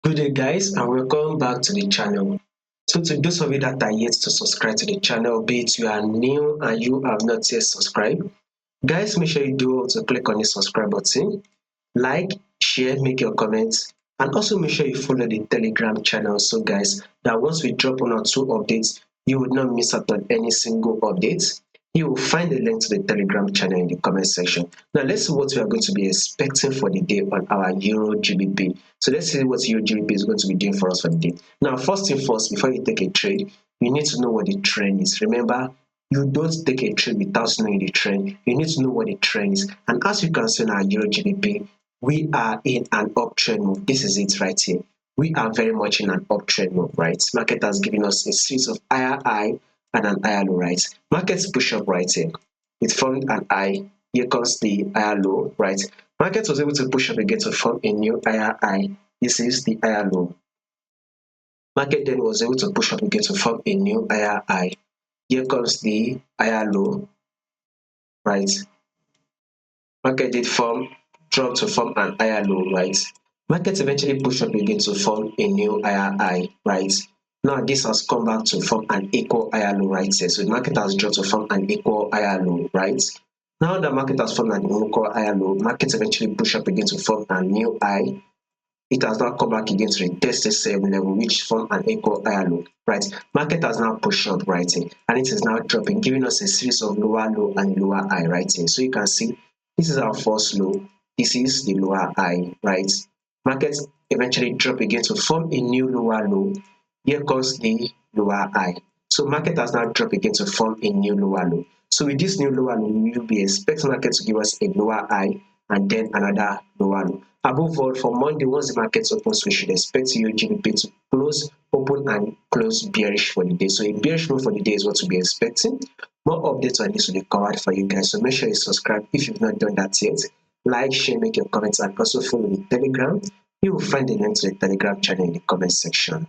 Good day guys and welcome back to the channel. So to those of you that are yet to subscribe to the channel, be it you are new and you have not yet subscribed, guys make sure you do to click on the subscribe button, like, share, make your comments, and also make sure you follow the Telegram channel so guys that once we drop 1 or 2 updates, you would not miss out on any single update. You will find the link to the Telegram channel in the comment section. Now let's see what we are going to be expecting for the day on our EURGBP. So let's see what EURGBP is going to be doing for us for the day. Now first thing first, before you take a trade, you need to know what the trend is. Remember, you don't take a trade without knowing the trend. You need to know what the trend is. And as you can see in our EURGBP, we are in an uptrend move. This is it right here. We are very much in an uptrend move, right? Market has given us a series of higher high and an higher low, right? Markets push up right here. It formed an high. Here comes the higher low, right? Market was able to push up again to form a new higher high. This is the higher low. Market then was able to push up again to form a new higher high. Here comes the higher low, right? Market did drop to form an higher low, right? Market eventually pushed up again to form a new higher high, right? Now this has come back to form an equal higher low right here. So the market has dropped to form an equal higher low, right? Now the market has formed an equal higher low, market eventually push up again to form a new high. It has now come back again to retest the same level, which form an equal higher low, right? Market has now pushed up right here, and it is now dropping, giving us a series of lower low and lower high right here. So you can see this is our first low, this is the lower high, right? Market eventually drop again to form a new lower low. Here comes the lower high. So market has now dropped again to form a new lower low. So with this new lower low, we will be expecting market to give us a lower high and then another lower low. Above all, for Monday, once the market opens, we should expect EURGBP to close, open and close bearish for the day. So a bearish move for the day is what we'll be expecting. More updates on this will be covered for you guys. So make sure you subscribe if you've not done that yet. Like, share, make your comments, and also follow the Telegram. You will find the link to the Telegram channel in the comment section.